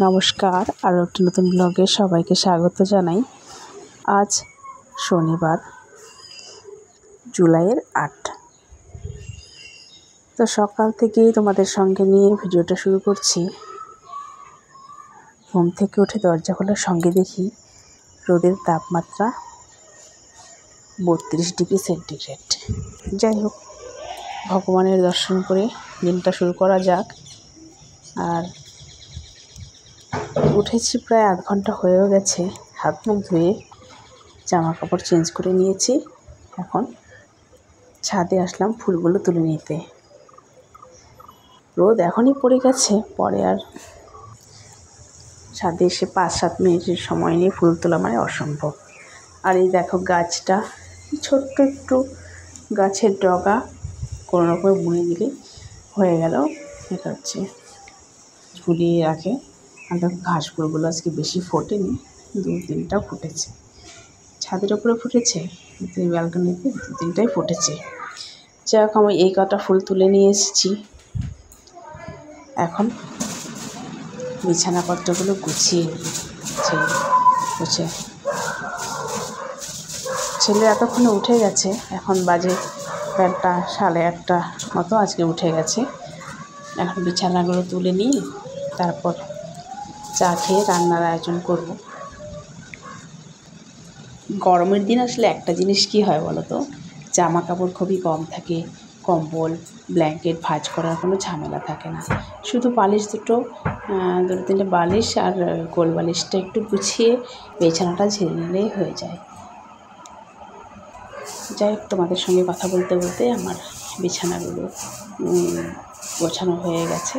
নমস্কার, আরও একটি নতুন ব্লগে সবাইকে স্বাগত জানাই। আজ শনিবার, জুলাইয়ের 8। তো সকাল থেকেই তোমাদের সঙ্গে নিয়ে ভিডিওটা শুরু করছি। ঘুম থেকে উঠে দরজা খোলার সঙ্গে দেখি রোদের তাপমাত্রা 32 ডিগ্রি সেন্টিগ্রেড। যাই হোক, ভগবানের দর্শন করে দিনটা শুরু করা যাক। আর উঠেছি প্রায় আধ ঘন্টা হয়েও গেছে। হাত মুখ ধুয়ে জামা কাপড় চেঞ্জ করে নিয়েছি। এখন ছাদে আসলাম ফুলগুলো তুলে নিতে। রোদ এখনই পড়ে গেছে, পরে আর ছাদে এসে 5-7 মিনিটের সময় নিয়ে ফুল তোলা মানে অসম্ভব। আর এই দেখো গাছটা, ছোট্ট একটু গাছের ডগা কোনো রকমে বুনে দিলে হয়ে গেল। এটা হচ্ছে ঝুলিয়ে রাখে। আর দেখো ঘাস ফুলগুলো আজকে বেশি ফোটেনি, 2-3টা ফুটেছে। ছাদের ওপরে ফুটেছে, ব্যালকনিতে 2-3টাই ফুটেছে। যাই হোক, আমি এই কটা ফুল তুলে নিয়ে এসেছি। এখন বিছানাপত্রগুলো গুছিয়ে ছেলে এতক্ষণে উঠে গেছে। এখন বাজে 8:30 মতো, আজকে উঠে গেছে। এখন বিছানাগুলো তুলে নিই, তারপর চা খেয়ে রান্নার আয়োজন করব। গরমের দিন আসলে একটা জিনিস কি হয় বলো তো, জামা কাপড় খুবই কম থাকে, কম্বল ব্ল্যাঙ্কেট ভাঁজ করার কোনো ঝামেলা থাকে না। শুধু বালিশ দুটো 2-3টে বালিশ আর গোল বালিশটা একটু গুছিয়ে বিছানাটা ঝেড়ে নিলেই হয়ে যায়। যাই হোক, তোমাদের সঙ্গে কথা বলতে বলতে আমার বিছানাগুলো গোছানো হয়ে গেছে।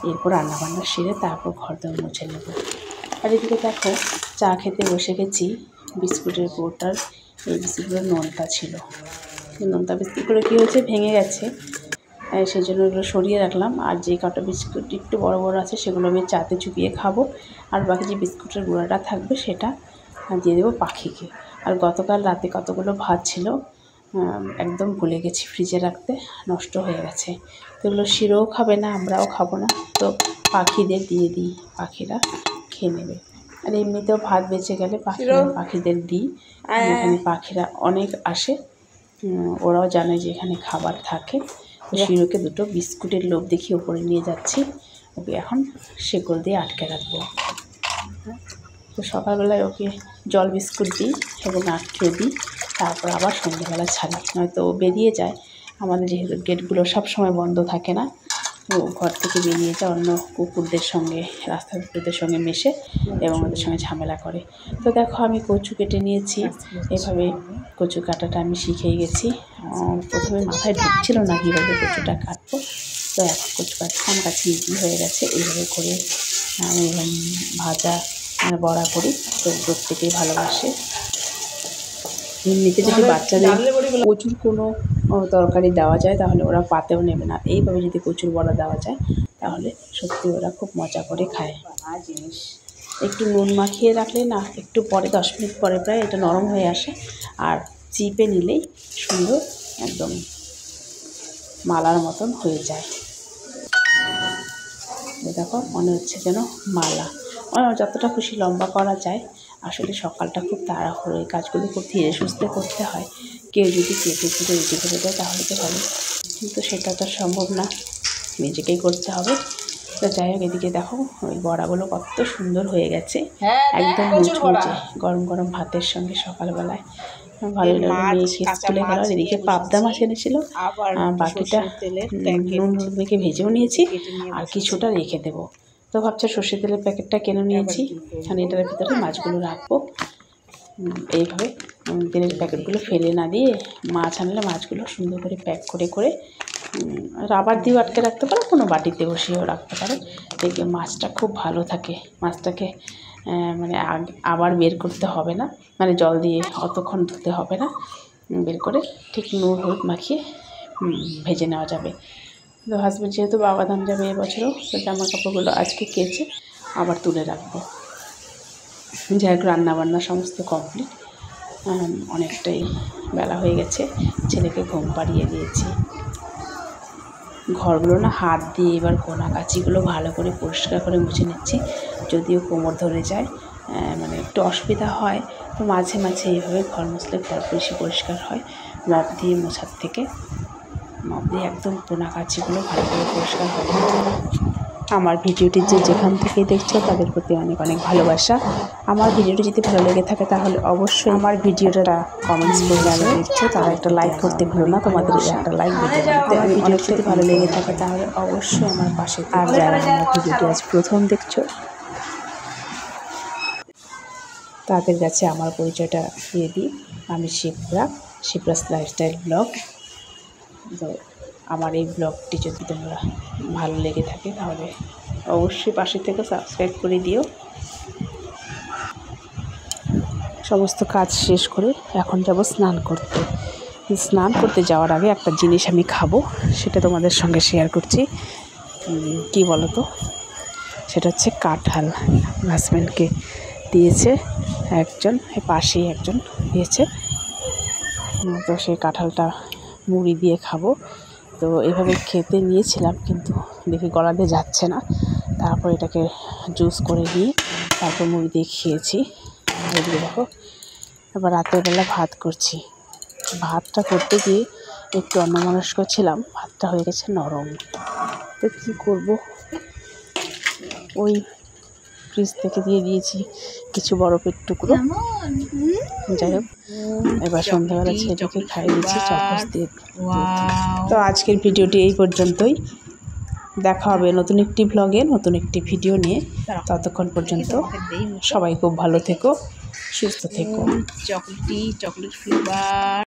এরপর রান্নাবান্না সেরে তারপর ঘরদোর মুছে নেব। আর এদিকে দেখো, চা খেতে বসে গেছি। বিস্কুটের বোটার, এই বিস্কুটগুলো নোনতা ছিল। নোনতা বিস্কুটগুলো কী হয়েছে, ভেঙে গেছে, সেই জন্য এগুলো সরিয়ে রাখলাম। আর যে কটা বিস্কুট একটু বড় বড় আছে সেগুলো আমি চাতে চুপিয়ে খাবো। আর বাকি যে বিস্কুটের গুঁড়াটা থাকবে সেটা দিয়ে দেবো পাখিকে। আর গতকাল রাতে কতগুলো ভাত ছিল, একদম ভুলে গেছি ফ্রিজে রাখতে, নষ্ট হয়ে গেছে। তো এগুলো শিরোও খাবে না, আমরাও খাবো না, তো পাখিদের দিয়ে দিই, পাখিরা খেয়ে নেবে। আর এমনিতেও ভাত বেঁচে গেলে পাখিদের দিই। এখানে পাখিরা অনেক আসে, ওরাও জানে যে এখানে খাবার থাকে। তো শিরোকে দুটো বিস্কুটের লোভ দেখিয়ে ওপরে নিয়ে যাচ্ছি, ওকে এখন শেকল দিয়ে আটকে রাখবো। তো সকালবেলায় ওকে জল বিস্কুট দিই এবং আটকে দিই, তারপর আবার সন্ধ্যেবেলা ছাড়ি, নয়তো ও বেরিয়ে যায়। আমাদের যেহেতু গেটগুলো সব সময় বন্ধ থাকে না, ও ঘর থেকে বেরিয়ে যায় অন্য কুকুরদের সঙ্গে, রাস্তার কুকুরদের সঙ্গে মেশে এবং ওদের সঙ্গে ঝামেলা করে। তো দেখো, আমি কচু কেটে নিয়েছি। এভাবে কচু কাটাটা আমি শিখেই গেছি। প্রথমে মাথায় ঢুকছিল না কীভাবে কচুটা কাটবো, তো এখন কচু কাটতে আমার কাছে ইজি হয়ে গেছে। এইভাবে করে আমি ভাজা বড়া করি, তো প্রত্যেকেই ভালোবাসে। এমনিতে যদি বাচ্চাদের প্রচুর কোনো তরকারি দেওয়া যায় তাহলে ওরা পাতেও নেবে না। এইভাবে যদি কচুর বড়া দেওয়া যায় তাহলে সত্যি ওরা খুব মজা করে খায়। জিনিস একটু নুন মাখিয়ে রাখলে না, একটু পরে 10 মিনিট পরে প্রায় এটা নরম হয়ে আসে। আর চিপে নিলেই সুন্দর একদম মালার মতন হয়ে যায়। দেখো, মনে হচ্ছে যেন মালা। যতটা খুশি লম্বা করা যায়। আসলে সকালটা খুব তাড়াহুড়ো, এই কাজগুলো খুব ধীরে সুস্থে করতে হয়। কেউ যদি কেটে কেটে রুটি করে দেয় তাহলে তো ভালো, কিন্তু সেটা তো সম্ভব না, নিজেকেই করতে হবে। তো যাই হোক, এদিকে দেখো ওই বড়াগুলো কত সুন্দর হয়ে গেছে, একদম মুচমুচে গরম গরম ভাতের সঙ্গে সকালবেলায় ভালো লাগে। মেয়ে স্কুলে গেল। এদিকে পাবদা মাছ এনেছিল, বাকিটা নুন হলুদ মেখে ভেজেও নিয়েছি, আর কিছুটা রেখে দেবো। তো ভাবছি সর্ষের তেলের প্যাকেটটা কিনে নিয়েছি, আর এটার ভিতরে মাছগুলো রাখবো। এইভাবে তেলের প্যাকেটগুলো ফেলে না দিয়ে মাছ আনলে মাছগুলো সুন্দর করে প্যাক করে করে রাবার দিয়েও আটকে রাখতে পারো, কোনো বাটিতে বসিয়েও রাখতে পারো। দেখবে মাছটা খুব ভালো থাকে। মাছটাকে মানে আবার বের করতে হবে না, মানে জল দিয়ে অতক্ষণ ধুতে হবে না, বের করে ঠিক নুন হলুদ মাখিয়ে ভেজে নেওয়া যাবে। তো হাজব্যান্ড যেহেতু বাবাধাম যাবে এবছরও, তো জামা কাপড়গুলো আজকে কেচে আবার তুলে রাখবো। যাই হোক, রান্নাবান্না সমস্ত কমপ্লিট। অনেকটাই বেলা হয়ে গেছে, ছেলেকে ঘুম পাড়িয়ে দিয়েছি। ঘরগুলো না হাত দিয়ে এবার কোনা কাচিগুলো ভালো করে পরিষ্কার করে মুছে নিচ্ছি। যদিও কোমর ধরে যায়, মানে একটু অসুবিধা হয়, তো মাঝে মাঝে এইভাবে ঘর মুছলে ঘর বেশি পরিষ্কার হয়। মপ দিয়ে মোছার থেকে মপ দিয়ে একদম কোনা কাচিগুলো ভালো করে পরিষ্কার হবে। আমার ভিডিওটি যেখান থেকে দেখছো তাদের প্রতি অনেক অনেক ভালোবাসা। আমার ভিডিওটি যদি ভালো লেগে থাকে তাহলে অবশ্যই আমার ভিডিওটা কমেন্টস করে যারা দেখছো তারা একটা লাইক করতে ভুলো না। তোমাদের একটা লাইক ভিডিওতে অনেক যদি ভালো লেগে থাকে তাহলে অবশ্যই আমার পাশে। আর যারা আমার ভিডিওটি আজ প্রথম দেখছো তাদের কাছে আমার পরিচয়টা দিয়ে দিই। আমি শিপ্রাস লাইফস্টাইল ব্লগ। তো আমার এই ব্লগটি যদি তোমরা ভালো লেগে থাকে তাহলে অবশ্যই পাশে থেকে সাবস্ক্রাইব করে দিও। সমস্ত কাজ শেষ করে এখন যাব স্নান করতে। স্নান করতে যাওয়ার আগে একটা জিনিস আমি খাবো, সেটা তোমাদের সঙ্গে শেয়ার করছি। কি বলো তো, সেটা হচ্ছে কাঁঠাল। হাজব্যান্ডকে দিয়েছে একজন, পাশেই একজন দিয়েছে, তো সেই কাঁঠালটা মুড়ি দিয়ে খাবো। তো এভাবে খেতে নিয়েছিলাম কিন্তু দেখি গলা দিয়ে যাচ্ছে না, তারপর এটাকে জুস করে নিয়ে তারপর মুড়ি দিয়ে খেয়েছি। এদিকে দেখো এবার রাতের বেলা ভাত করছি। ভাতটা করতে গিয়ে একটু অন্যমনস্ক ছিলাম, ভাতটা হয়ে গেছে নরম। তো কী করবো, ওই ফ্রিজ থেকে দিয়ে দিয়েছি কিছু বরফের টুকরো। যাই হোক, এবার সন্ধ্যাবেলা ছেলেকে খাইয়ে দিচ্ছি চকস দিয়ে। তো আজকের ভিডিওটি এই পর্যন্তই। দেখা হবে নতুন একটি ব্লগে নতুন একটি ভিডিও নিয়ে। ততক্ষণ পর্যন্ত সবাই খুব ভালো থেকো, সুস্থ থেকো। Chocolate flavour.